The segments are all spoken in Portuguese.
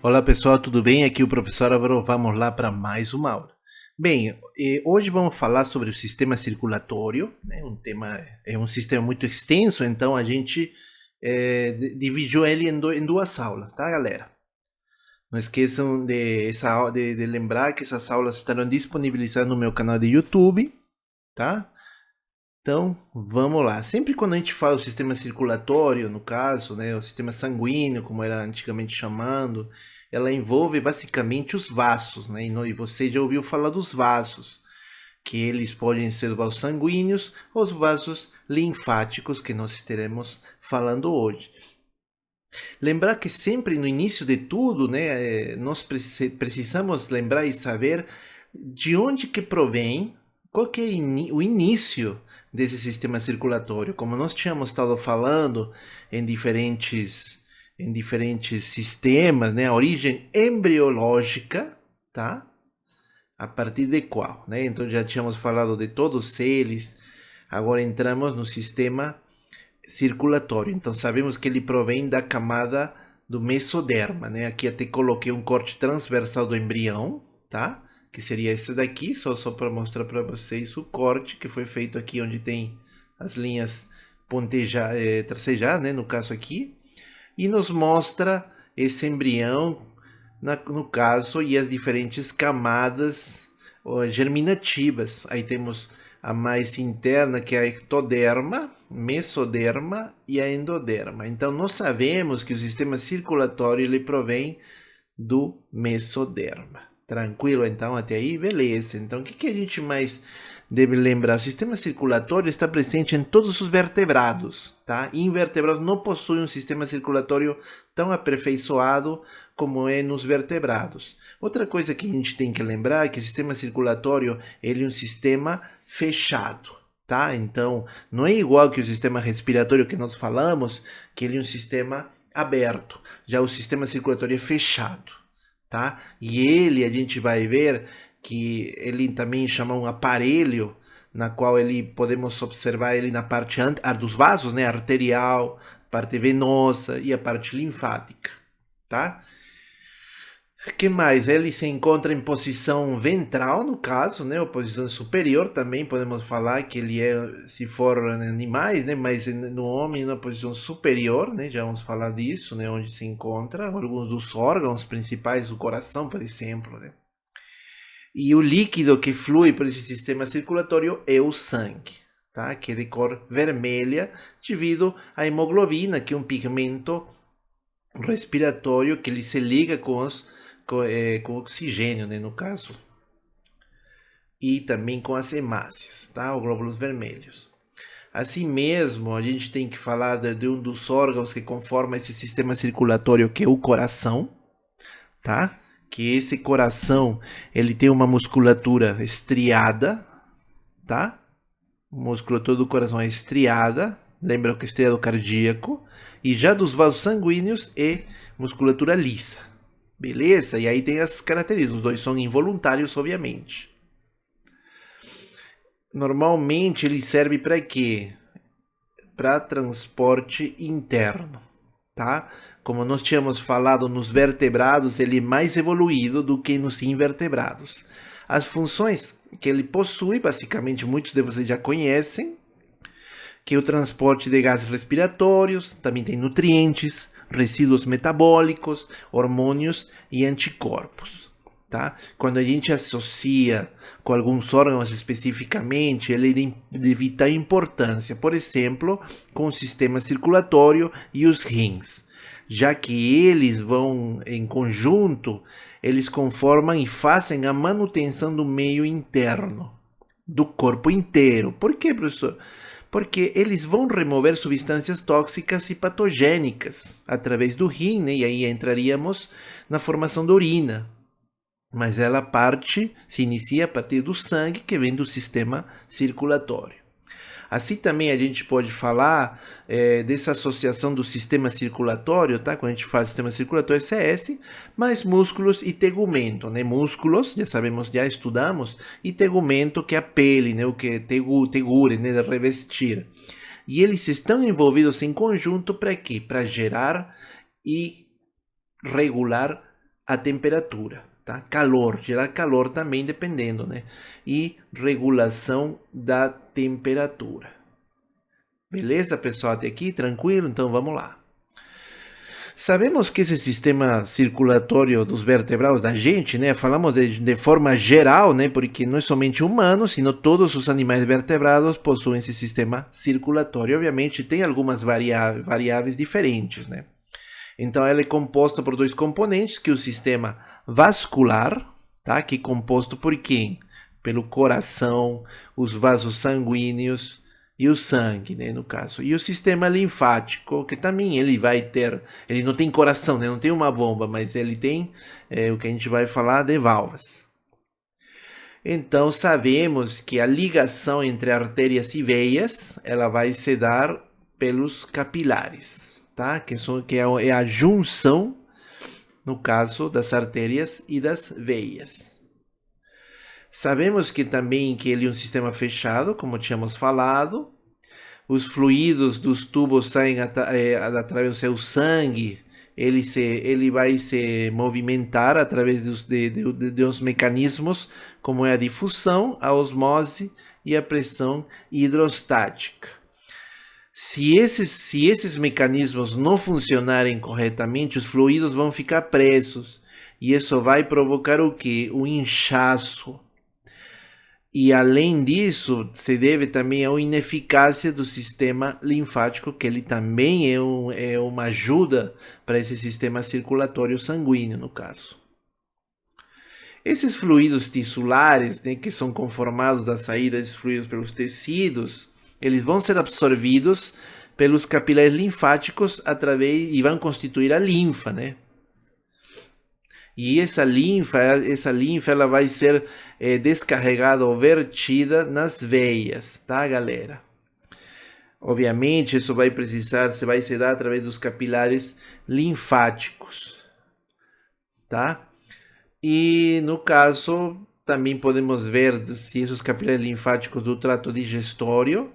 Olá pessoal, tudo bem? Aqui é o professor Álvaro, vamos lá para mais uma aula. Bem, hoje vamos falar sobre o sistema circulatório, né? É um sistema muito extenso, então a gente dividiu ele em duas aulas, tá, galera? Não esqueçam de lembrar que essas aulas estarão disponibilizadas no meu canal de YouTube, tá? Então, vamos lá. Sempre quando a gente fala o sistema circulatório, no caso, né, o sistema sanguíneo, como era antigamente chamando, ela envolve basicamente os vasos, né? E você já ouviu falar dos vasos, que eles podem ser os vasos sanguíneos ou os vasos linfáticos, que nós estaremos falando hoje. Lembrar que sempre no início de tudo, né, nós precisamos lembrar e saber de onde que provém, qual que é o início desse sistema circulatório. Como nós tínhamos estado falando em diferentes sistemas, né, a origem embriológica, tá? A partir de qual, né? Então já tínhamos falado de todos eles. Agora entramos no sistema circulatório. Então sabemos que ele provém da camada do mesoderma, né? Aqui até coloquei um corte transversal do embrião, tá? Que seria esse daqui, só para mostrar para vocês o corte que foi feito aqui onde tem as linhas tracejar, né? No caso aqui. E nos mostra esse embrião, no caso, e as diferentes camadas germinativas. Aí temos a mais interna, que é a ectoderma, mesoderma e a endoderma. Então, nós sabemos que o sistema circulatório ele provém do mesoderma. Tranquilo, então, até aí? Beleza. Então, o que a gente mais deve lembrar? O sistema circulatório está presente em todos os vertebrados, tá? Invertebrados não possuem um sistema circulatório tão aperfeiçoado como é nos vertebrados. Outra coisa que a gente tem que lembrar é que o sistema circulatório ele é um sistema fechado, tá? Então, não é igual que o sistema respiratório que nós falamos, que ele é um sistema aberto. Já o sistema circulatório é fechado, tá? E ele, a gente vai ver que ele também chama um aparelho na qual ele podemos observar ele na parte dos vasos, né, arterial, parte venosa e a parte linfática, tá? Que mais? Ele se encontra em posição ventral, no caso, né? Ou posição superior também podemos falar que ele é, se for animais, né? Mas no homem na posição superior, né? Já vamos falar disso, né? Onde se encontra alguns dos órgãos principais do coração, por exemplo, né? E o líquido que flui por esse sistema circulatório é o sangue, tá? Que é de cor vermelha, devido à hemoglobina, que é um pigmento respiratório que ele se liga com oxigênio, né, no caso, e também com as hemácias, tá? Os glóbulos vermelhos. Assim mesmo, a gente tem que falar de um dos órgãos que conforma esse sistema circulatório, que é o coração, tá? Que esse coração, ele tem uma musculatura estriada, tá? A musculatura do coração é estriada, lembra que é estriado cardíaco, e já dos vasos sanguíneos é musculatura lisa. Beleza? E aí tem as características. Os dois são involuntários, obviamente. Normalmente ele serve para quê? Para transporte interno, tá? Como nós tínhamos falado nos vertebrados, ele é mais evoluído do que nos invertebrados. As funções que ele possui, basicamente muitos de vocês já conhecem, que é o transporte de gases respiratórios, também tem nutrientes, resíduos metabólicos, hormônios e anticorpos. Tá? Quando a gente associa com alguns órgãos especificamente, ele é de vital importância, por exemplo, com o sistema circulatório e os rins, já que eles vão em conjunto, eles conformam e fazem a manutenção do meio interno, do corpo inteiro. Por quê, professor? Porque eles vão remover substâncias tóxicas e patogênicas através do rim, né? E aí entraríamos na formação da urina. Mas ela se inicia a partir do sangue que vem do sistema circulatório. Assim também a gente pode falar dessa associação do sistema circulatório, tá? Quando a gente fala sistema circulatório CS, mais músculos e tegumento, né? Músculos, já sabemos, já estudamos, e tegumento, que é a pele, né? O que é tegure, né? De revestir. E eles estão envolvidos em conjunto para quê? Para gerar e regular a temperatura, tá? Calor, gerar calor também dependendo, né? E regulação da temperatura. Beleza, pessoal? Até aqui, tranquilo? Então vamos lá. Sabemos que esse sistema circulatório dos vertebrados da gente, né? Falamos de forma geral, né? Porque não é somente humanos, sino todos os animais vertebrados possuem esse sistema circulatório. Obviamente, tem algumas variáveis diferentes, né? Então, ela é composta por dois componentes, que é o sistema vascular, tá? Que é composto por quem? Pelo coração, os vasos sanguíneos e o sangue, né, no caso. E o sistema linfático, que também ele vai ter, ele não tem coração, né, não tem uma bomba, mas ele tem o que a gente vai falar de válvulas. Então, sabemos que a ligação entre artérias e veias, ela vai se dar pelos capilares, tá? Que é a junção, no caso, das artérias e das veias. Sabemos que também que ele é um sistema fechado, como tínhamos falado. Os fluidos dos tubos saem através do seu sangue. Ele vai se movimentar através dos mecanismos, como é a difusão, a osmose e a pressão hidrostática. Se esses mecanismos não funcionarem corretamente, os fluidos vão ficar presos. E isso vai provocar o quê? O inchaço. E além disso, se deve também à ineficácia do sistema linfático, que ele também é uma ajuda para esse sistema circulatório sanguíneo, no caso. Esses fluidos tissulares, né, que são conformados da saída desses fluidos pelos tecidos, eles vão ser absorvidos pelos capilares linfáticos e vão constituir a linfa, né? E essa linfa ela vai ser descarregada ou vertida nas veias, tá, galera? Obviamente, isso vai se dar através dos capilares linfáticos, tá? E no caso, também podemos ver se esses capilares linfáticos do trato digestório,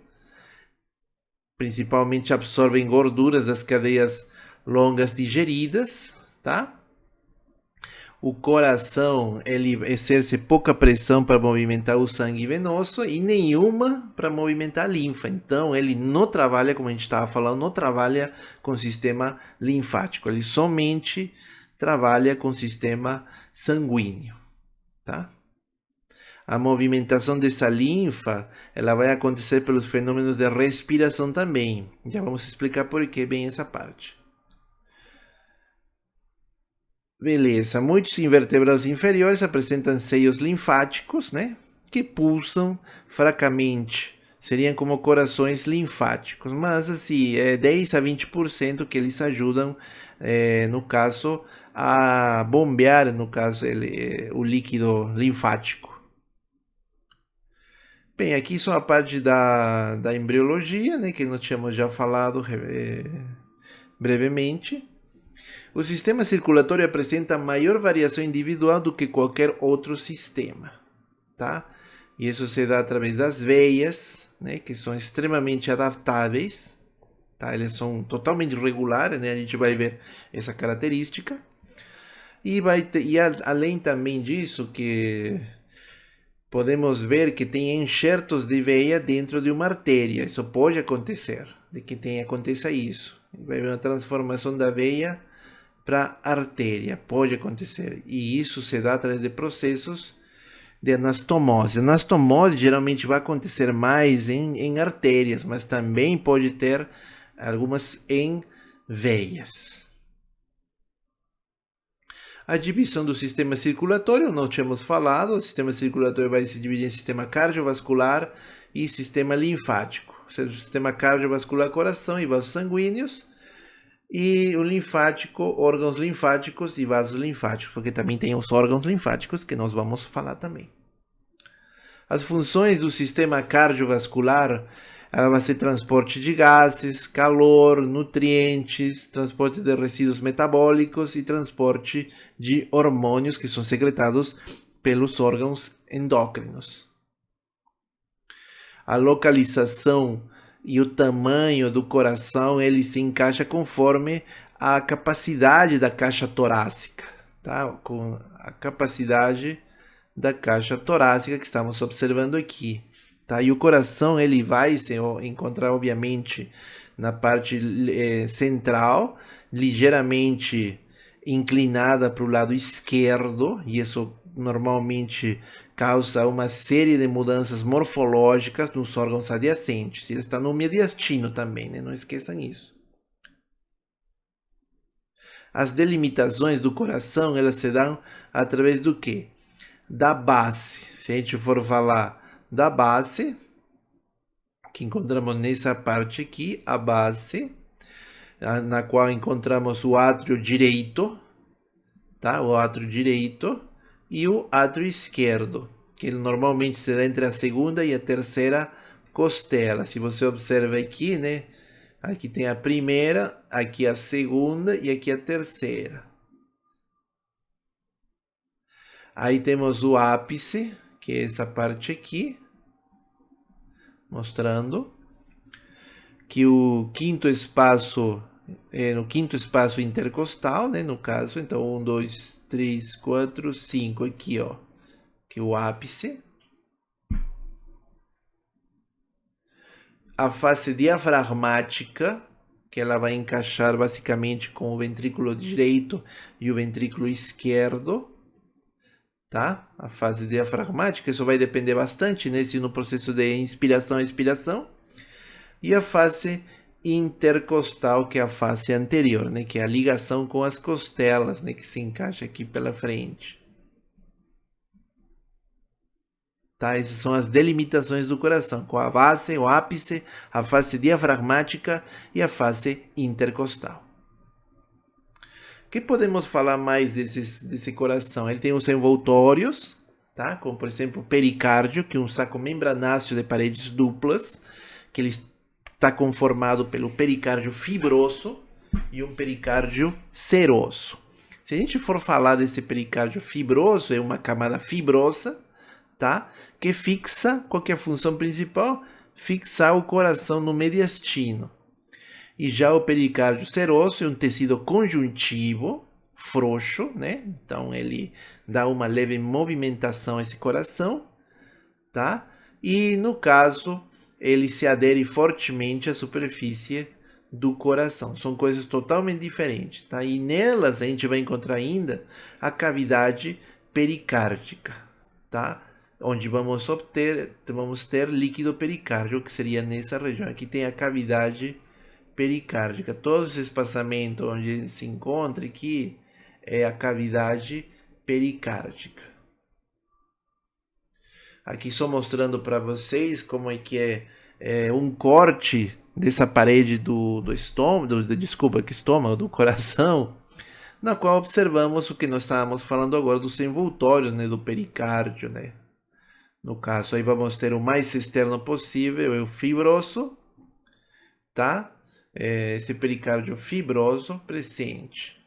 principalmente absorvem gorduras das cadeias longas digeridas, tá? O coração, ele exerce pouca pressão para movimentar o sangue venoso e nenhuma para movimentar a linfa. Então, ele não trabalha, como a gente estava falando, não trabalha com o sistema linfático. Ele somente trabalha com o sistema sanguíneo, tá? A movimentação dessa linfa, ela vai acontecer pelos fenômenos de respiração também. Já vamos explicar por que bem essa parte. Beleza, muitos invertebrados inferiores apresentam seios linfáticos, né? Que pulsam fracamente. Seriam como corações linfáticos, mas assim, 10 a 20% que eles ajudam, no caso, a bombear, no caso, o líquido linfático. Bem, aqui só a parte da embriologia, né? Que nós tínhamos já falado brevemente. O sistema circulatório apresenta maior variação individual do que qualquer outro sistema, tá? E isso se dá através das veias, né, que são extremamente adaptáveis, tá? Elas são totalmente regulares, né? A gente vai ver essa característica. E além também disso, que podemos ver que tem enxertos de veia dentro de uma artéria. Isso pode acontecer, aconteça isso. Vai haver uma transformação da veia para artéria, pode acontecer. E isso se dá através de processos de anastomose. A anastomose geralmente vai acontecer mais em artérias, mas também pode ter algumas em veias. A divisão do sistema circulatório, nós tínhamos falado, o sistema circulatório vai se dividir em sistema cardiovascular e sistema linfático. O sistema cardiovascular, coração e vasos sanguíneos, e o linfático, órgãos linfáticos e vasos linfáticos, porque também tem os órgãos linfáticos que nós vamos falar também. As funções do sistema cardiovascular, ela vai ser transporte de gases, calor, nutrientes, transporte de resíduos metabólicos e transporte de hormônios que são secretados pelos órgãos endócrinos. A localização e o tamanho do coração, ele se encaixa conforme a capacidade da caixa torácica, tá? Com a capacidade da caixa torácica que estamos observando aqui, tá? E o coração ele vai se encontrar obviamente na parte central, ligeiramente inclinada para o lado esquerdo, e isso normalmente causa uma série de mudanças morfológicas nos órgãos adjacentes. Ele está no mediastino também, né? Não esqueçam isso. As delimitações do coração, elas se dão através do quê? Da base. Se a gente for falar da base, que encontramos nessa parte aqui, a base, na qual encontramos o átrio direito, tá? O átrio direito e o átrio esquerdo, que ele normalmente se dá entre a segunda e a terceira costela. Se você observa aqui, né? Aqui tem a primeira, aqui a segunda e aqui a terceira. Aí temos o ápice, que é essa parte aqui, mostrando que o quinto espaço é no quinto espaço intercostal, né, no caso. Então, 1, 2, 3, 4, 5 aqui, ó, que é o ápice. A face diafragmática, que ela vai encaixar basicamente com o ventrículo direito e o ventrículo esquerdo, tá? A fase diafragmática, isso vai depender bastante, né, se no processo de inspiração e expiração. E a face intercostal, que é a face anterior, né, que é a ligação com as costelas, né, que se encaixa aqui pela frente. Tá? Essas são as delimitações do coração, com a base, o ápice, a face diafragmática e a face intercostal. O que podemos falar mais desse coração? Ele tem os envoltórios, tá? Como por exemplo o pericárdio, que é um saco membranáceo de paredes duplas, que ele está conformado pelo pericárdio fibroso e um pericárdio seroso. Se a gente for falar desse pericárdio fibroso, é uma camada fibrosa, tá? Que fixa, qual que é a função principal? Fixar o coração no mediastino. E já o pericárdio seroso é um tecido conjuntivo, frouxo, né? Então ele dá uma leve movimentação a esse coração, tá? E no caso, ele se adere fortemente à superfície do coração. São coisas totalmente diferentes, tá? E nelas a gente vai encontrar ainda a cavidade pericárdica, tá? Onde vamos ter líquido pericárdio, que seria nessa região. Aqui tem a cavidade pericárdica. Todo esse espaçamento onde ele se encontra aqui é a cavidade pericárdica. Aqui só mostrando para vocês como é que é um corte dessa parede do estômago, do coração, na qual observamos o que nós estávamos falando agora dos envoltórios, né, do pericárdio, né? No caso, aí vamos ter o mais externo possível, é o fibroso, tá? Esse pericárdio fibroso presente.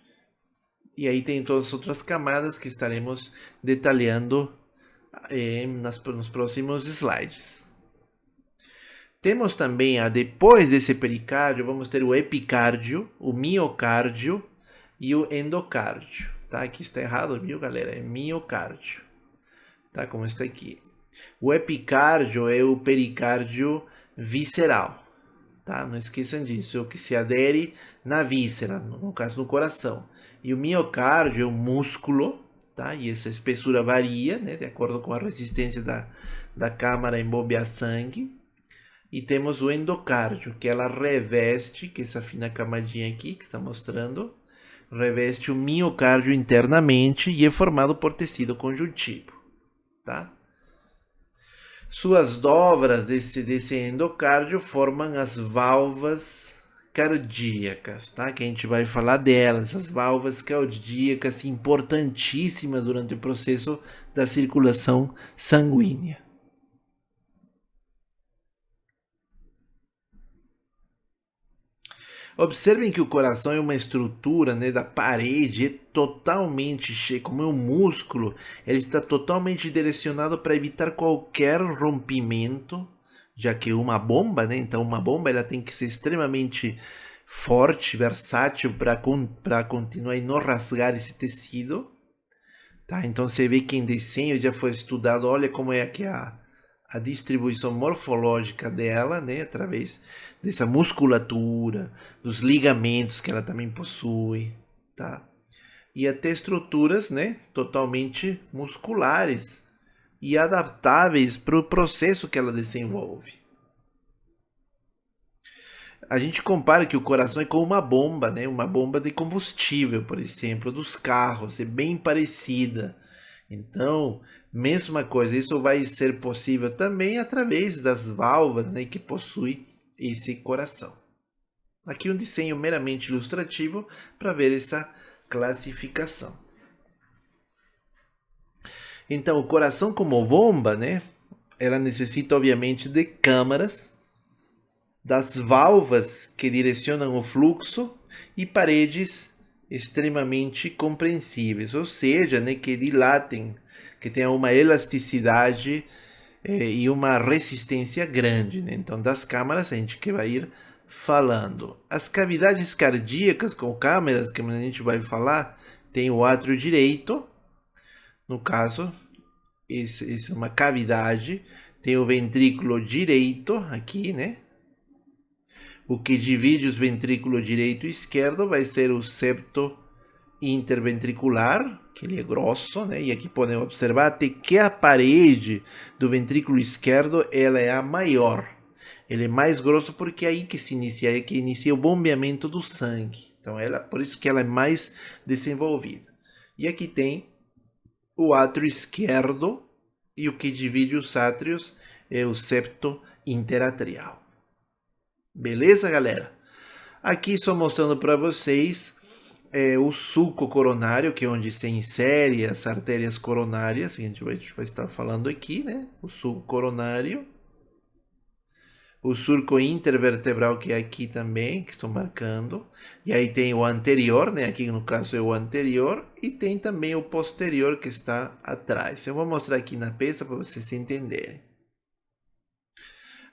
E aí tem todas as outras camadas que estaremos detalhando nos próximos slides. Temos também, depois desse pericárdio, vamos ter o epicárdio, o miocárdio e o endocárdio. Tá? Aqui está errado, viu, galera? É miocárdio. Tá? Como está aqui. O epicárdio é o pericárdio visceral. Tá? Não esqueçam disso, é o que se adere na víscera, no caso no coração. E o miocárdio é o músculo, tá? E essa espessura varia, né, de acordo com a resistência da câmara em bombear sangue. E temos o endocárdio, que ela reveste, que é essa fina camadinha aqui que está mostrando, reveste o miocárdio internamente e é formado por tecido conjuntivo, tá? Suas dobras desse endocárdio formam as válvulas cardíacas, tá? Que a gente vai falar delas, as válvulas cardíacas importantíssimas durante o processo da circulação sanguínea. Observem que o coração é uma estrutura, né, da parede, é totalmente cheio, como é um músculo, ele está totalmente direcionado para evitar qualquer rompimento, já que uma bomba, né, então uma bomba ela tem que ser extremamente forte, versátil para continuar e não rasgar esse tecido, Tá? Então você vê que em desenho já foi estudado, olha como é que a distribuição morfológica dela, né? Através dessa musculatura, dos ligamentos que ela também possui, tá? E até estruturas, né? Totalmente musculares e adaptáveis para o processo que ela desenvolve. A gente compara que o coração é como uma bomba, né? Uma bomba de combustível, por exemplo, dos carros, é bem parecida. Então, mesma coisa, isso vai ser possível também através das válvulas, né, que possui esse coração. Aqui um desenho meramente ilustrativo para ver essa classificação. Então, o coração como bomba, né, ela necessita obviamente de câmaras, das válvulas que direcionam o fluxo e paredes extremamente compreensíveis, ou seja, né, que dilatem, que tenham uma elasticidade e uma resistência grande. Né? Então, das câmaras a gente que vai ir falando. As cavidades cardíacas com câmeras, que a gente vai falar, tem o átrio direito, no caso, isso é uma cavidade, tem o ventrículo direito aqui, né? O que divide os ventrículos direito e esquerdo vai ser o septo interventricular, que ele é grosso, né? E aqui podemos observar até que a parede do ventrículo esquerdo ela é a maior. Ele é mais grosso porque é aí que se inicia, é que inicia o bombeamento do sangue. Então, por isso que ela é mais desenvolvida. E aqui tem o átrio esquerdo e o que divide os átrios é o septo interatrial. Beleza, galera? Aqui só mostrando para vocês o sulco coronário, que é onde se insere as artérias coronárias, que a gente vai estar falando aqui, né? O sulco coronário. O surco intervertebral, que é aqui também, que estou marcando. E aí tem o anterior, né? Aqui no caso é o anterior. E tem também o posterior, que está atrás. Eu vou mostrar aqui na peça para vocês entenderem.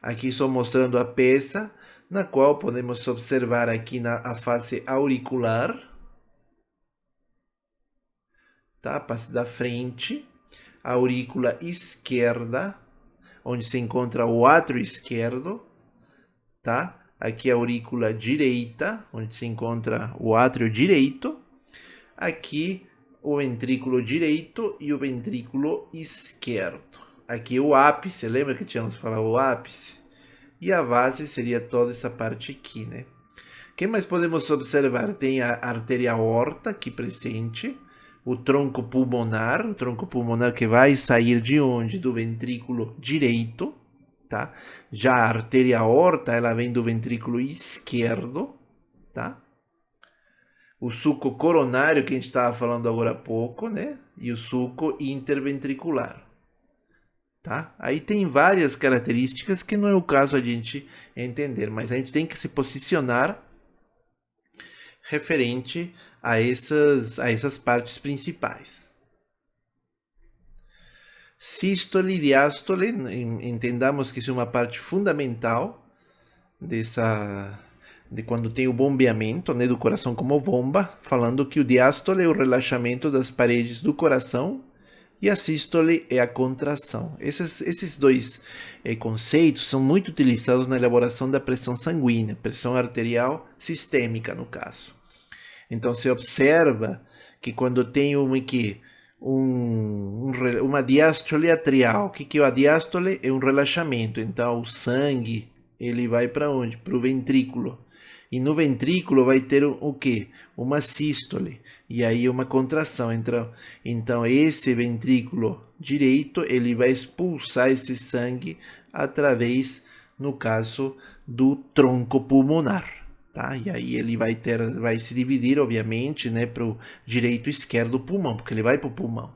Aqui estou mostrando a peça, na qual podemos observar aqui a face auricular. Tá? A parte da frente. A aurícula esquerda, onde se encontra o átrio esquerdo, tá? Aqui a aurícula direita, onde se encontra o átrio direito. Aqui o ventrículo direito e o ventrículo esquerdo. Aqui o ápice, lembra que tínhamos falado o ápice? E a base seria toda essa parte aqui, né? O que mais podemos observar? Tem a artéria aorta aqui presente, o tronco pulmonar que vai sair de onde? Do ventrículo direito, tá? Já a artéria aorta, ela vem do ventrículo esquerdo, tá? O sulco coronário, que a gente estava falando agora há pouco, né? E o sulco interventricular, tá? Aí tem várias características que não é o caso a gente entender, mas a gente tem que se posicionar referente a essas partes principais. Sístole e diástole, entendamos que isso é uma parte fundamental de quando tem o bombeamento, né, do coração como bomba, falando que o diástole é o relaxamento das paredes do coração e a sístole é a contração. Esses dois conceitos são muito utilizados na elaboração da pressão sanguínea, pressão arterial sistêmica no caso. Então se observa que quando tem uma diástole atrial, o que é a diástole? É um relaxamento, então o sangue ele vai para onde? Para o ventrículo. E no ventrículo vai ter o quê? Uma sístole. E aí uma contração. Então esse ventrículo direito, ele vai expulsar esse sangue através, no caso, do tronco pulmonar. Tá? E aí ele vai se dividir, obviamente, né, para o direito e esquerdo do pulmão, porque ele vai para o pulmão.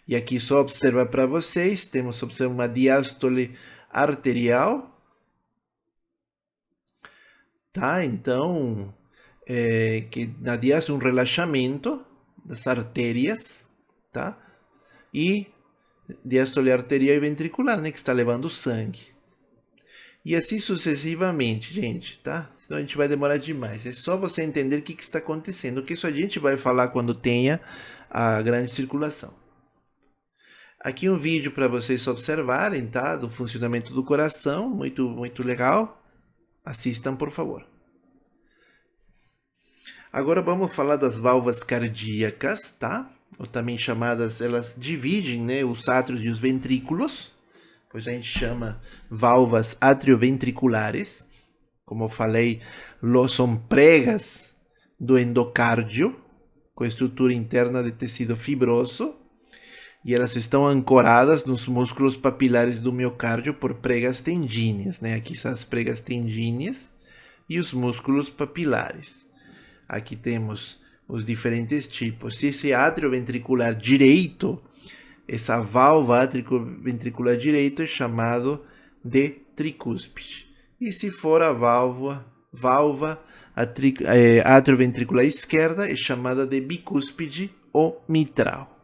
E aqui só observa para vocês, temos uma diástole arterial. Tá? Então, que na diástole um relaxamento das artérias, tá? E diástole arterial e ventricular, né, que está levando sangue. E assim sucessivamente, gente, tá? Senão a gente vai demorar demais. É só você entender o que está acontecendo, que isso a gente vai falar quando tenha a grande circulação. Aqui um vídeo para vocês observarem, tá? Do funcionamento do coração, muito legal. Assistam, por favor. Agora vamos falar das válvulas cardíacas, tá? Ou também chamadas, elas dividem, né, os átrios e os ventrículos, pois a gente chama válvulas atrioventriculares. Como eu falei, são pregas do endocárdio, com estrutura interna de tecido fibroso, e elas estão ancoradas nos músculos papilares do miocárdio por pregas tendíneas, né? Aqui são as pregas tendíneas e os músculos papilares. Aqui temos os diferentes tipos. Se esse átrio ventricular direito, essa válvula atrioventricular direito é chamado de tricúspide. E se for a válvula atrioventricular esquerda, é chamada de bicúspide ou mitral.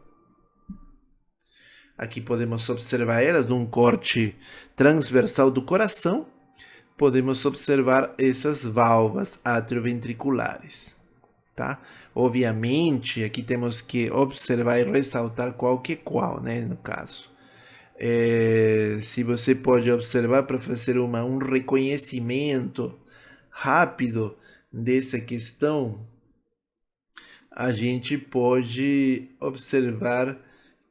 Aqui podemos observar elas num corte transversal do coração. Podemos observar essas válvulas atrioventriculares, tá? Obviamente, aqui temos que observar e ressaltar qual que é qual, né, no caso. Se você pode observar para fazer um reconhecimento rápido dessa questão, a gente pode observar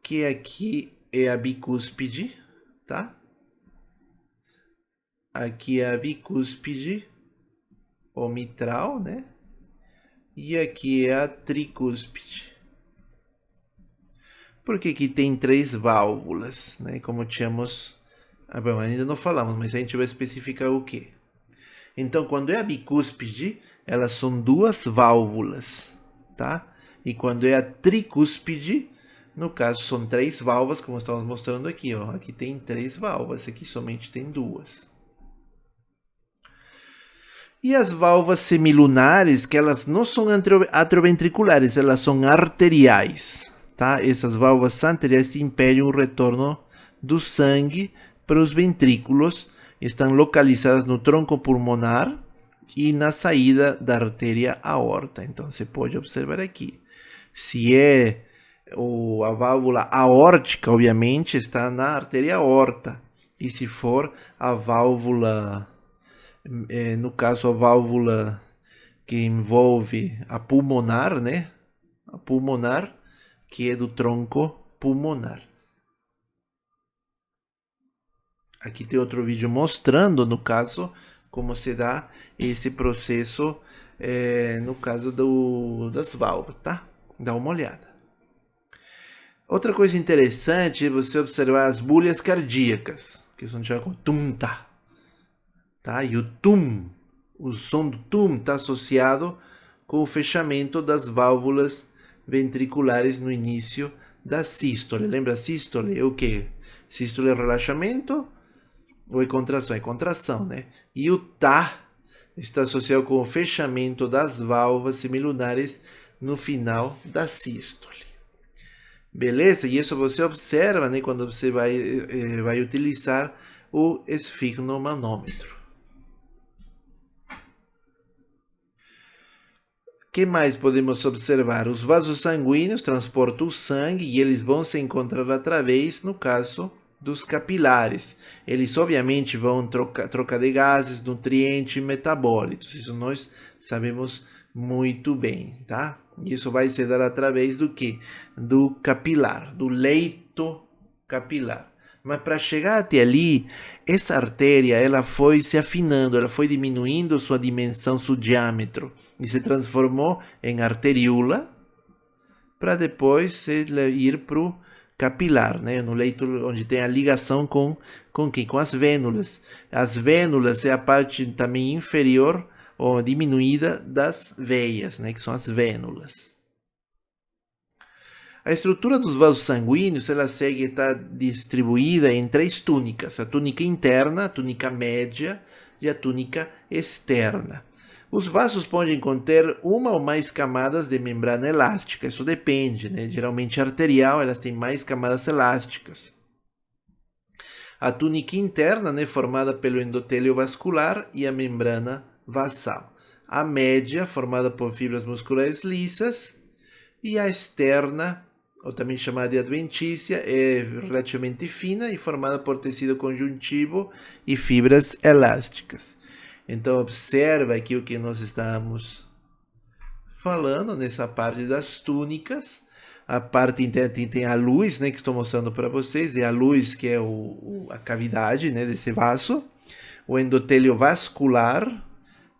que aqui é a bicúspide, tá? Aqui é a bicúspide, ou mitral, né? E aqui é a tricúspide. Por que que tem 3 válvulas, né? Como tínhamos... bom, ainda não falamos, mas a gente vai especificar o quê? Então, quando é a bicúspide, elas são 2 válvulas, tá? E quando é a tricúspide, no caso, são 3 válvulas, como estamos mostrando aqui, ó. Aqui tem 3 válvulas, aqui somente tem 2. E as válvulas semilunares, que elas não são atrioventriculares, elas são arteriais, tá? Essas válvulas arteriais impedem o retorno do sangue para os ventrículos, estão localizadas no tronco pulmonar e na saída da artéria aorta. Então, você pode observar aqui. Se é a válvula aórtica, obviamente, está na artéria aorta. E se for a válvula... no caso, a válvula que envolve a pulmonar, né? A pulmonar, que é do tronco pulmonar. Aqui tem outro vídeo mostrando, no caso, como se dá esse processo, no caso das válvulas, tá? Dá uma olhada. Outra coisa interessante é você observar as bulhas cardíacas, que são chamadas como tum-tá. Tá? E o tum, o som do tum está associado com o fechamento das válvulas ventriculares no início da sístole. Lembra, sístole é o quê? Sístole é relaxamento ou é contração? É contração, né? E o tá está associado com o fechamento das válvulas semilunares no final da sístole. Beleza? E isso você observa, né, quando você vai utilizar o esfigmomanômetro. O que mais podemos observar? Os vasos sanguíneos transportam o sangue e eles vão se encontrar através, no caso, dos capilares. Eles, obviamente, vão trocar de gases, nutrientes e metabólitos. Isso nós sabemos muito bem, tá? Isso vai se dar através do quê? Do capilar, do leito capilar. Mas para chegar até ali, essa artéria ela foi se afinando, ela foi diminuindo sua dimensão, seu diâmetro, e se transformou em arteríola, para depois ir para o capilar, né? No leito onde tem a ligação com quem? Com as vênulas. As vênulas é a parte também inferior ou diminuída das veias, né? Que são as vênulas. A estrutura dos vasos sanguíneos ela segue estar distribuída em 3 túnicas: a túnica interna, a túnica média e a túnica externa. Os vasos podem conter uma ou mais camadas de membrana elástica, isso depende, né? Geralmente arterial, elas têm mais camadas elásticas. A túnica interna, né, formada pelo endotélio vascular e a membrana basal. A média, formada por fibras musculares lisas, e a externa, ou também chamada de adventícia, é relativamente fina e formada por tecido conjuntivo e fibras elásticas. Então observa aqui o que nós estamos falando nessa parte das túnicas. A parte interna tem a luz, né, que estou mostrando para vocês, a luz que é a cavidade, né, desse vaso, o endotélio vascular,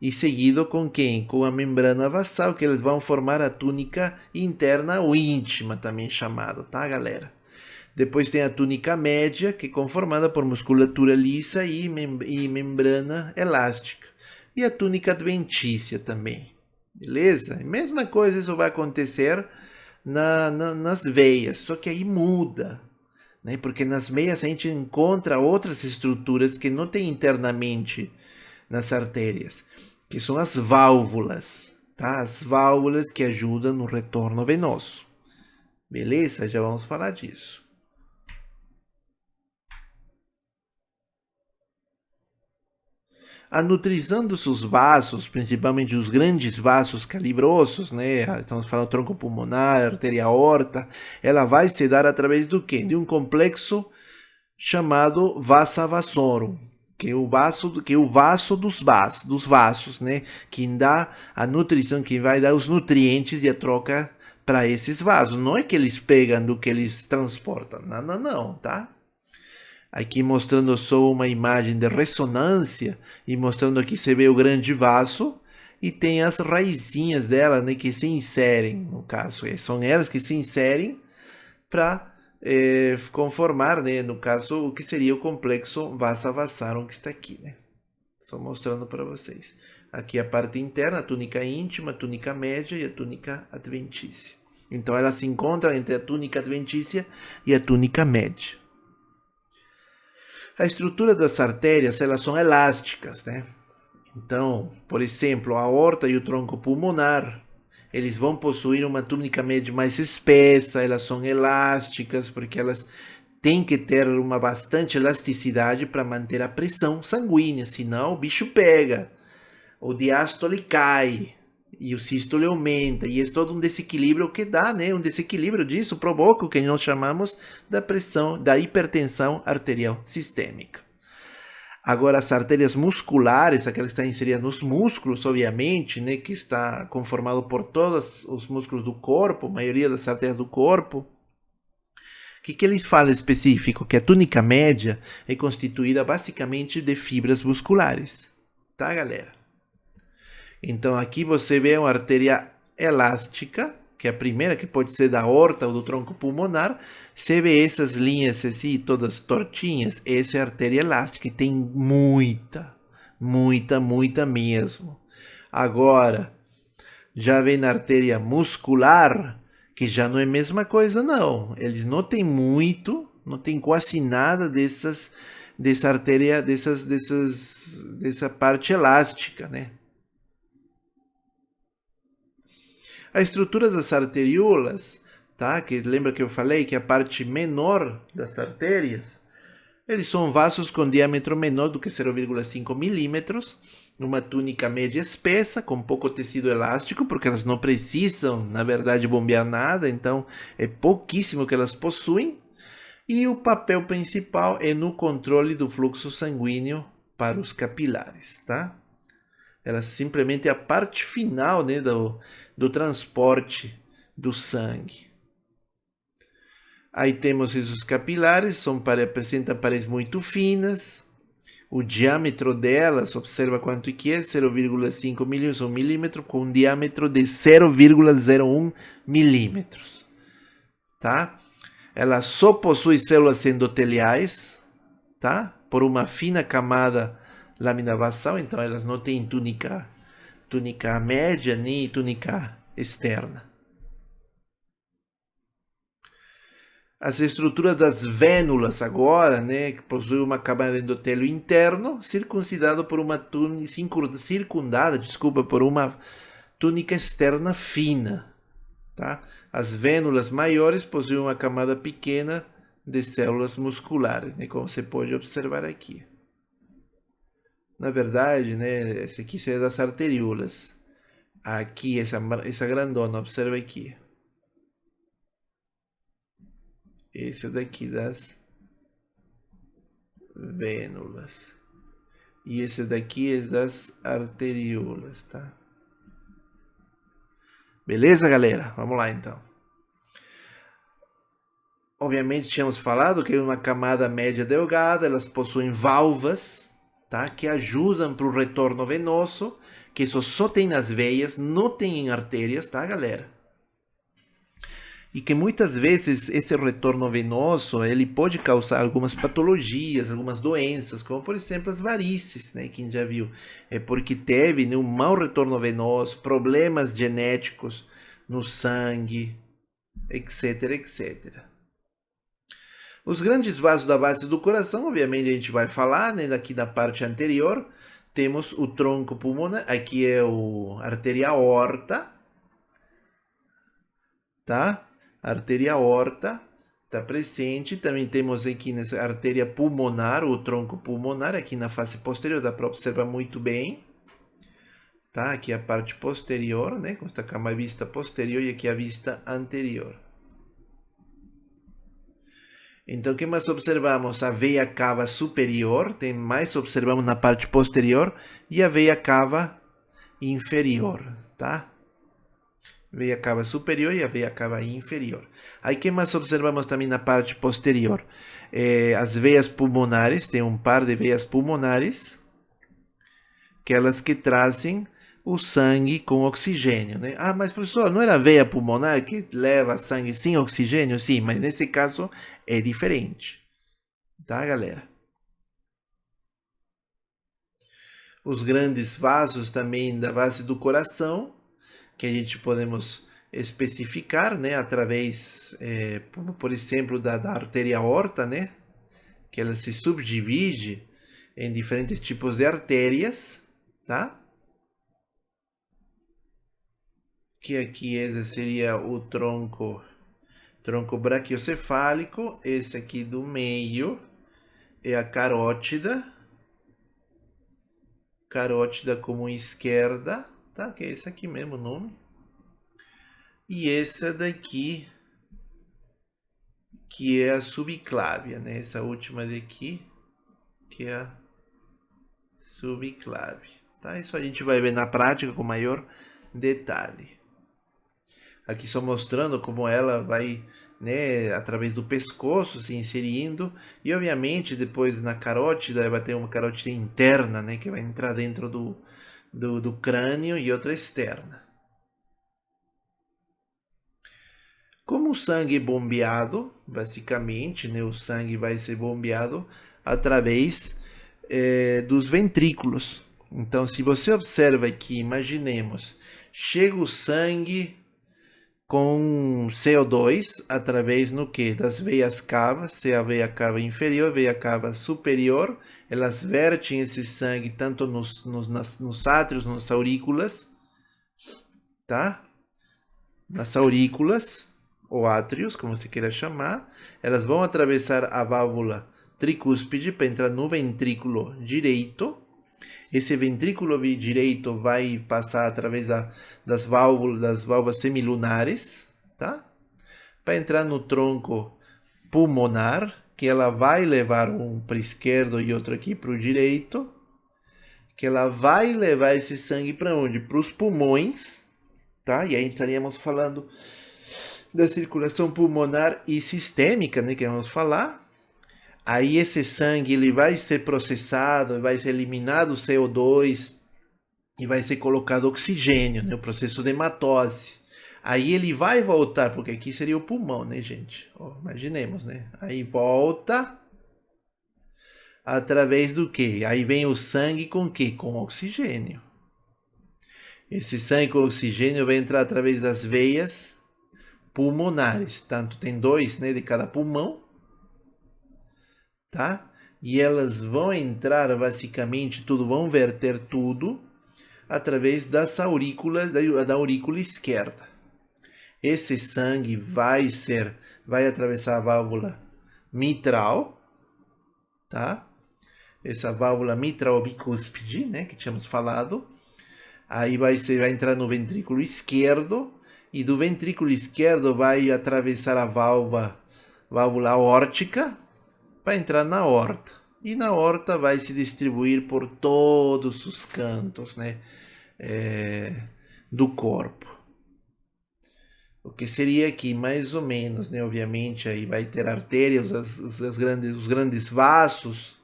e seguido com quem? Com a membrana basal, que eles vão formar a túnica interna ou íntima, também chamado, tá, galera? Depois tem a túnica média, que é conformada por musculatura lisa e membrana elástica. E a túnica adventícia também, beleza? Mesma coisa, isso vai acontecer nas veias, só que aí muda, né? Porque nas veias a gente encontra outras estruturas que não tem internamente nas artérias, que são as válvulas, tá? As válvulas que ajudam no retorno venoso. Beleza? Já vamos falar disso. A nutrição dos vasos, principalmente os grandes vasos calibrosos, né? Estamos falando tronco pulmonar, artéria aorta, ela vai se dar através do quê? De um complexo chamado vasa vasorum, que é o vaso dos vasos, né? Que dá a nutrição, que vai dar os nutrientes e a troca para esses vasos. Não é que eles pegam do que eles transportam, não, tá? Aqui mostrando só uma imagem de ressonância e mostrando aqui você vê o grande vaso e tem as raizinhas dela, né, que se inserem, no caso, são elas que se inserem para conformar, né, no caso, o que seria o complexo vasa vasarum que está aqui, né? Só mostrando para vocês. Aqui a parte interna, a túnica íntima, a túnica média e a túnica adventícia. Então ela se encontra entre a túnica adventícia e a túnica média. A estrutura das artérias, elas são elásticas, né? Então, por exemplo, a aorta e o tronco pulmonar, eles vão possuir uma túnica média mais espessa, elas são elásticas, porque elas têm que ter uma bastante elasticidade para manter a pressão sanguínea, senão o bicho pega, o diástole cai e o sístole aumenta, e é todo um desequilíbrio que dá, né? Um desequilíbrio disso provoca o que nós chamamos da pressão, da hipertensão arterial sistêmica. Agora, as artérias musculares, aquelas que estão inseridas nos músculos, obviamente, né, que está conformado por todos os músculos do corpo, a maioria das artérias do corpo. O que eles falam específico? Que a túnica média é constituída basicamente de fibras musculares, tá, galera? Então, aqui você vê uma artéria elástica, que é a primeira, que pode ser da aorta ou do tronco pulmonar. Você vê essas linhas assim, todas tortinhas, essa é a artéria elástica, e tem muita mesmo. Agora, já vem na artéria muscular, que já não é a mesma coisa, não. Eles não tem muito, não tem quase nada dessa artéria, dessa parte elástica, né? A estrutura das arteriolas, tá? Que lembra que eu falei que a parte menor das artérias, eles são vasos com diâmetro menor do que 0,5 milímetros, numa túnica média espessa, com pouco tecido elástico, porque elas não precisam, na verdade, bombear nada, então é pouquíssimo que elas possuem. E o papel principal é no controle do fluxo sanguíneo para os capilares, tá? Ela simplesmente é a parte final, né, do transporte do sangue. Aí temos esses capilares, apresentam paredes muito finas. O diâmetro delas, observa quanto que é, 0,5 milímetros, com um diâmetro de 0,01 milímetros. Tá? Ela só possui células endoteliais, tá? Por uma fina camada laminar basal, então elas não têm túnica média nem túnica externa. As estruturas das vênulas agora, né, que possui uma camada de endotélio interno, circundada por uma túnica externa fina, tá? As vênulas maiores possuem uma camada pequena de células musculares, né, como você pode observar aqui. Na verdade, né, esse aqui é das arteriolas. Aqui, essa grandona, observa aqui. Esse daqui das vênulas. E esse daqui é das arteriolas, tá? Beleza, galera? Vamos lá, então. Obviamente, tínhamos falado que é uma camada média delgada, elas possuem válvulas, tá? Que ajudam para o retorno venoso, que isso só tem nas veias, não tem em artérias, tá, galera? E que muitas vezes esse retorno venoso, ele pode causar algumas patologias, algumas doenças, como por exemplo as varizes, né? Quem já viu, é porque teve, né, um mau retorno venoso, problemas genéticos no sangue, etc, etc. Os grandes vasos da base do coração, obviamente a gente vai falar, né? Aqui na parte anterior, temos o tronco pulmonar, aqui é a artéria aorta, tá? A artéria aorta está presente. Também temos aqui nessa artéria pulmonar, o tronco pulmonar, aqui na face posterior, dá para observar muito bem. Tá? Aqui a parte posterior, né? Com esta cama vista posterior e aqui a vista anterior. Então, o que mais observamos? A veia cava superior, tem mais observamos na parte posterior, e a veia cava inferior, tá? Veia cava superior e a veia cava inferior. Aí, o que mais observamos também na parte posterior? As veias pulmonares, tem um par de veias pulmonares, aquelas que trazem o sangue com oxigênio, né? Ah, mas professor, não era a veia pulmonar que leva sangue sem oxigênio? Sim, mas nesse caso é diferente, tá, galera? Os grandes vasos também da base do coração, que a gente podemos especificar, né, através, por exemplo, da artéria aorta, né, que ela se subdivide em diferentes tipos de artérias, tá? Que aqui esse seria o tronco braquiocefálico, esse aqui do meio é a carótida comum esquerda, tá? Que é esse aqui mesmo o nome. E essa daqui, que é a subclávia, né? Essa última daqui, que é a subclávia, tá? Isso a gente vai ver na prática com maior detalhe. Aqui só mostrando como ela vai, né, através do pescoço se inserindo, e obviamente depois na carótida vai ter uma carótida interna, né, que vai entrar dentro do crânio, e outra externa. Como o sangue é bombeado, basicamente, né, o sangue vai ser bombeado através dos ventrículos. Então, se você observa aqui, imaginemos, chega o sangue com CO2 através no que? Das veias cavas, se a veia cava inferior, a veia cava superior, elas vertem esse sangue tanto nos átrios, nas aurículas, tá? Nas aurículas, ou átrios, como se queira chamar, elas vão atravessar a válvula tricúspide para entrar no ventrículo direito. Esse ventrículo direito vai passar através das válvulas semilunares, tá? Para entrar no tronco pulmonar, que ela vai levar um para o esquerdo e outro aqui para o direito, que ela vai levar esse sangue para onde? Para os pulmões, tá? E aí estaríamos falando da circulação pulmonar e sistêmica, né, que vamos falar. Aí esse sangue ele vai ser processado, vai ser eliminado o CO2 e vai ser colocado oxigênio, né, o processo de hematose. Aí ele vai voltar, porque aqui seria o pulmão, né, gente? Ó, imaginemos, né? Aí volta através do quê? Aí vem o sangue com o quê? Com oxigênio. Esse sangue com oxigênio vai entrar através das veias pulmonares. Tanto tem dois, né, de cada pulmão, tá? E elas vão entrar basicamente vão verter tudo através das aurículas, da aurícula esquerda. Esse sangue vai atravessar a válvula mitral, tá? Essa válvula mitral bicúspide, né, que tínhamos falado. Aí vai entrar no ventrículo esquerdo, e do ventrículo esquerdo vai atravessar a válvula válvula aórtica, vai entrar na aorta. E na aorta vai se distribuir por todos os cantos, né, do corpo. O que seria aqui mais ou menos, né? Obviamente aí vai ter artérias, os grandes vasos,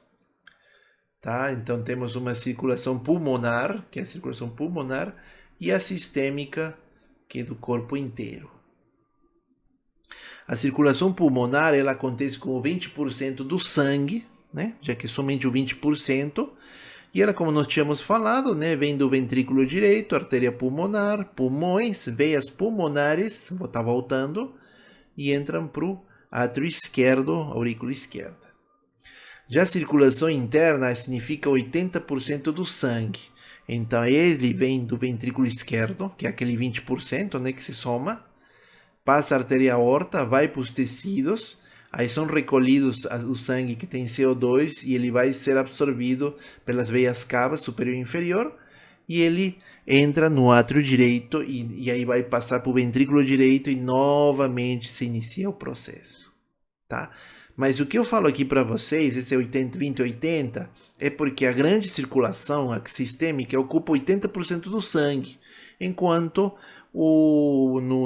tá? Então temos uma circulação pulmonar, que é a circulação pulmonar, e a sistêmica, que é do corpo inteiro. A circulação pulmonar, ela acontece com 20% do sangue, né? Já que somente o 20%, e ela, como nós tínhamos falado, né, vem do ventrículo direito, artéria pulmonar, pulmões, veias pulmonares, vou estar voltando, e entram para o átrio esquerdo, aurícula esquerda. Já a circulação interna significa 80% do sangue. Então, ele vem do ventrículo esquerdo, que é aquele 20%, né, que se soma, passa a artéria aorta, vai para os tecidos, aí são recolhidos o sangue que tem CO2 e ele vai ser absorvido pelas veias cavas superior e inferior, e ele entra no átrio direito e aí vai passar para o ventrículo direito e novamente se inicia o processo, tá? Mas o que eu falo aqui para vocês, esse 20-80, é porque a grande circulação, a sistêmica, ocupa 80% do sangue, enquanto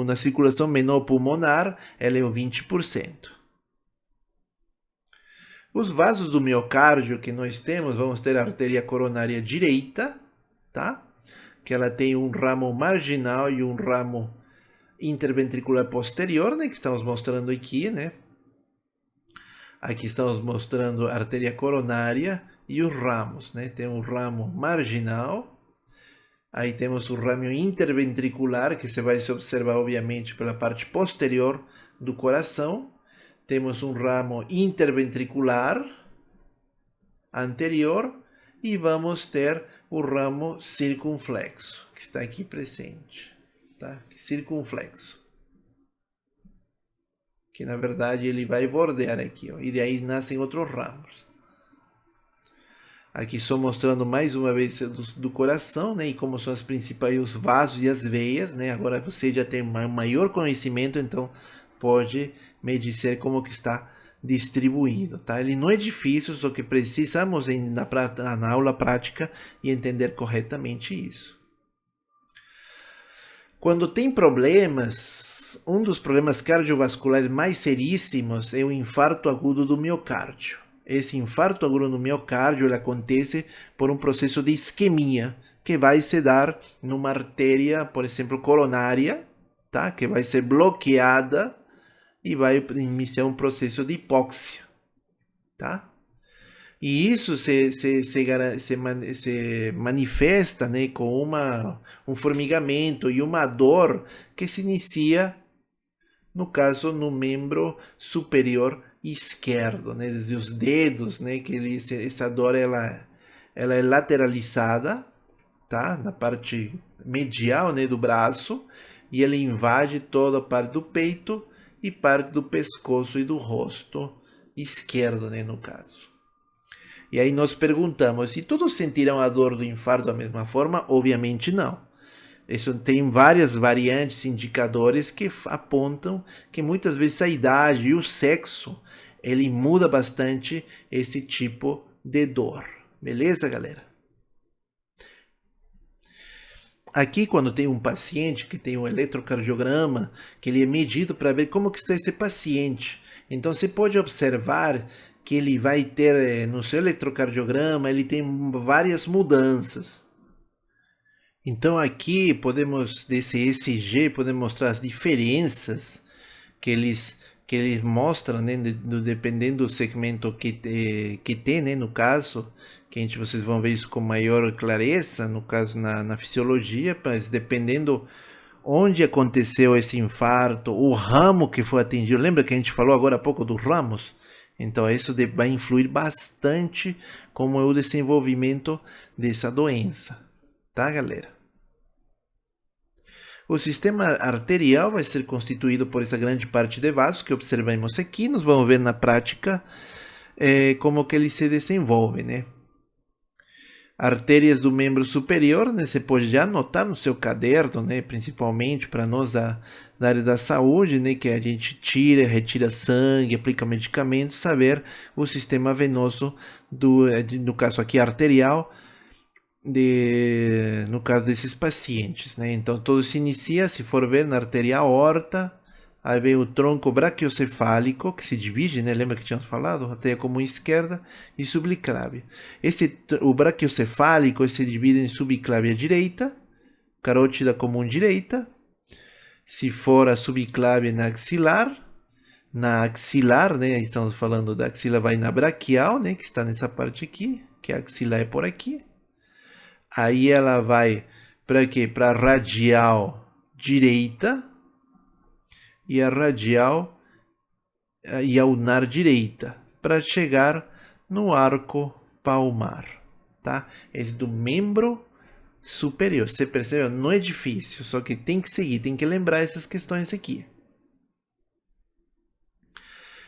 na circulação menor pulmonar, ela é o 20%. Os vasos do miocárdio que nós temos, vamos ter a artéria coronária direita, tá? Que ela tem um ramo marginal e um ramo interventricular posterior, né? Que estamos mostrando aqui, né? Aqui estamos mostrando a artéria coronária e os ramos, né? Tem um ramo marginal, aí temos o ramo interventricular, que você vai se observar, obviamente, pela parte posterior do coração. Temos um ramo interventricular anterior e vamos ter o ramo circunflexo, que está aqui presente, tá? Circunflexo. Que na verdade ele vai bordear aqui, ó, e daí nascem outros ramos. Aqui estou mostrando mais uma vez do coração, né, e como são as principais, os vasos e as veias, né? Agora você já tem um maior conhecimento, então pode me dizer como que está distribuído, tá? Ele não é difícil, só que precisamos na aula prática e entender corretamente isso. Quando tem problemas, um dos problemas cardiovasculares mais seríssimos é o infarto agudo do miocárdio. Esse infarto agudo do miocárdio ele acontece por um processo de isquemia que vai se dar numa artéria, por exemplo, coronária, tá? Que vai ser bloqueada e vai iniciar um processo de hipóxia, tá? E isso se manifesta, né, com um formigamento e uma dor que se inicia, no caso, no membro superior esquerdo, né, desde os dedos, né, que essa dor ela é lateralizada, tá? Na parte medial, né, do braço, e ela invade toda a parte do peito e parte do pescoço e do rosto esquerdo, né, no caso. E aí nós perguntamos, se todos sentirão a dor do infarto da mesma forma? Obviamente não. Isso tem várias variantes, indicadores que apontam que muitas vezes a idade e o sexo, ele muda bastante esse tipo de dor. Beleza, galera? Aqui, quando tem um paciente que tem um eletrocardiograma, que ele é medido para ver como que está esse paciente. Então, você pode observar que ele vai ter, no seu eletrocardiograma, ele tem várias mudanças. Então, aqui, desse ECG, podemos mostrar as diferenças que eles mostram, né, dependendo do segmento que tem, né, no caso, que vocês vão ver isso com maior clareza, no caso na fisiologia, mas dependendo onde aconteceu esse infarto, o ramo que foi atingido, lembra que a gente falou agora há pouco dos ramos? Então isso vai influir bastante como é o desenvolvimento dessa doença, tá, galera? O sistema arterial vai ser constituído por essa grande parte de vasos que observamos aqui. Nós vamos ver na prática como que ele se desenvolve, né? Artérias do membro superior, né? Você pode já anotar no seu caderno, né? Principalmente para nós da área da saúde, né, que a gente tira, retira sangue, aplica medicamentos, saber o sistema venoso no caso aqui arterial, no caso desses pacientes, né? Então tudo se inicia, se for ver, na artéria aorta, aí vem o tronco braquiocefálico, que se divide, né? Lembra que tínhamos falado? Artéria comum esquerda e subclávia. O braquiocefálico se divide em subclávia direita, carótida comum direita. Se for a subclávia na axilar, né? Estamos falando da axila, vai na braquial, né? Que está nessa parte aqui, que a axila é por aqui. Aí ela vai para quê? Para a radial direita e a radial e a ulnar direita, para chegar no arco palmar, tá? Esse do membro superior. Você percebeu? Não é difícil, só que tem que seguir, tem que lembrar essas questões aqui.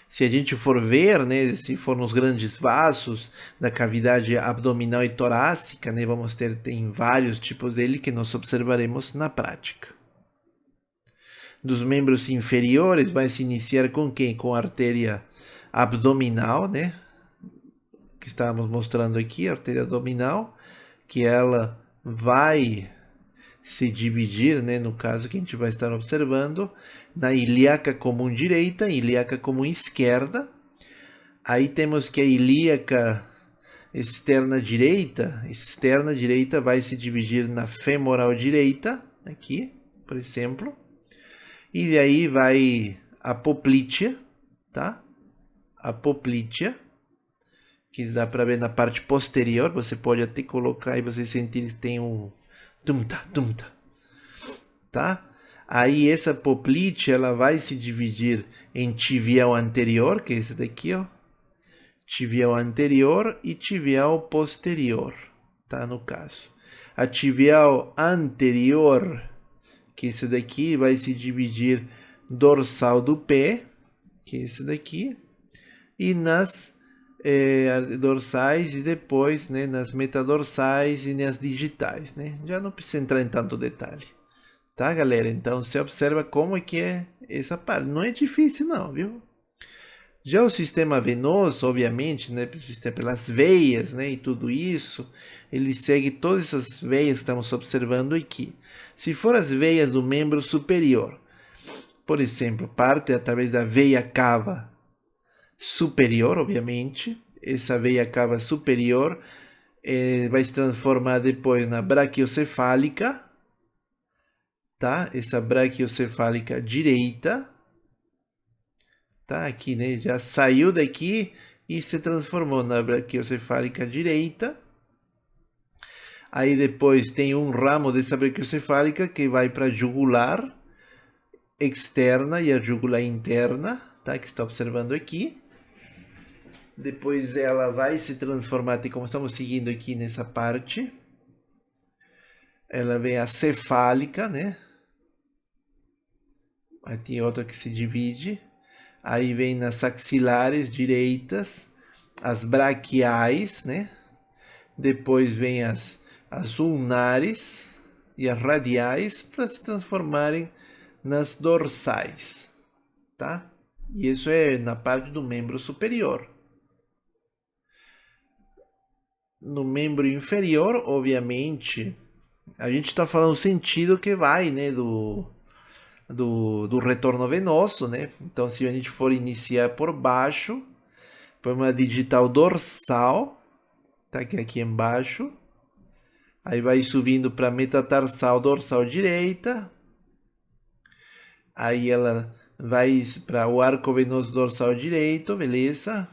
Se a gente for ver, né, se for nos grandes vasos da cavidade abdominal e torácica, né, vamos tem vários tipos dele que nós observaremos na prática. Dos membros inferiores vai se iniciar com quem? Com a artéria abdominal, né, que estamos mostrando aqui, a artéria abdominal, que ela vai se dividir, né, no caso que a gente vai estar observando, na ilíaca comum direita e ilíaca comum esquerda. Aí temos que a ilíaca externa direita vai se dividir na femoral direita, aqui, por exemplo. E daí vai a poplítea, tá? A poplítea, que dá para ver na parte posterior, você pode até colocar e você sentir que tem um tumta, tá? Aí essa poplite ela vai se dividir em tibial anterior, que é esse daqui, ó. Tibial anterior e tibial posterior, tá? No caso. A tibial anterior, que é esse daqui, vai se dividir dorsal do pé, que é esse daqui, e nas dorsais e depois, né, nas metadorsais e nas digitais, né? Já não precisa entrar em tanto detalhe. Tá, galera? Então você observa como é que é essa parte. Não é difícil não, viu? Já o sistema venoso, obviamente, né, pelas veias, né, e tudo isso, ele segue todas essas veias que estamos observando aqui. Se for as veias do membro superior, por exemplo, parte através da veia cava superior, obviamente, essa veia cava superior vai se transformar depois na braquiocefálica, tá? Essa braquiocefálica direita, tá? Aqui, né? Já saiu daqui e se transformou na braquiocefálica direita. Aí depois tem um ramo dessa braquiocefálica que vai para a jugular externa e a jugular interna, tá? Que está observando aqui. Depois ela vai se transformar, como estamos seguindo aqui nessa parte. Ela vem a cefálica, né? Aí tem outra que se divide. Aí vem nas axilares direitas, as braquiais, né? Depois vem as ulnares e as radiais para se transformarem nas dorsais, tá? E isso é na parte do membro superior. No membro inferior, obviamente, a gente está falando o sentido que vai, né, do retorno venoso, né? Então, se a gente for iniciar por baixo, põe uma digital dorsal, tá? Que é aqui embaixo. Aí vai subindo para metatarsal dorsal direita. Aí ela vai para o arco venoso dorsal direito, beleza?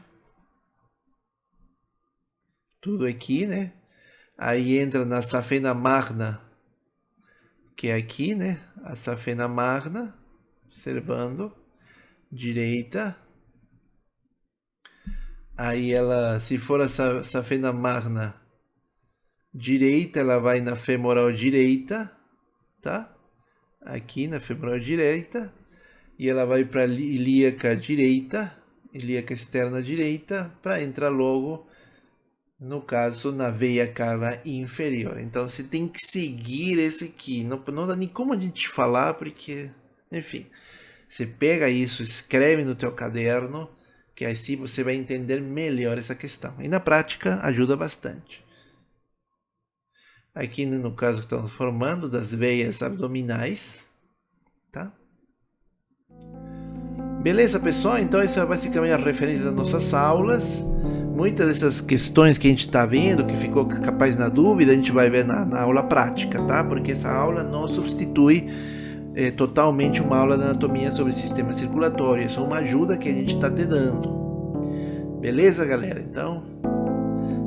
Tudo aqui, né? Aí entra na safena magna, que é aqui, né? A safena magna, observando, direita. Aí ela, se for a safena magna direita, ela vai na femoral direita, tá? Aqui na femoral direita. E ela vai para a ilíaca direita, ilíaca externa direita, para entrar logo, no caso, na veia cava inferior. Então você tem que seguir esse aqui. Não dá nem como a gente falar, porque Enfim, você pega isso, escreve no teu caderno, que assim você vai entender melhor essa questão. E na prática ajuda bastante. Aqui no caso estamos formando das veias abdominais, tá? Beleza, pessoal? Então essa é basicamente a referência das nossas aulas. Muitas dessas questões que a gente está vendo, que ficou capaz na dúvida, a gente vai ver na aula prática, tá? Porque essa aula não substitui totalmente uma aula de anatomia sobre o sistema circulatório. É só uma ajuda que a gente está te dando. Beleza, galera? Então,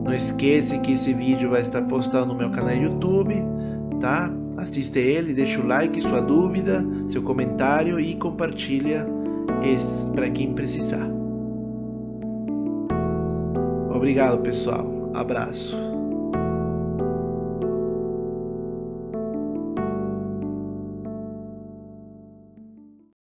não esqueça que esse vídeo vai estar postado no meu canal YouTube, tá? Assista ele, deixa o like, sua dúvida, seu comentário e compartilha para quem precisar. Obrigado, pessoal. Abraço.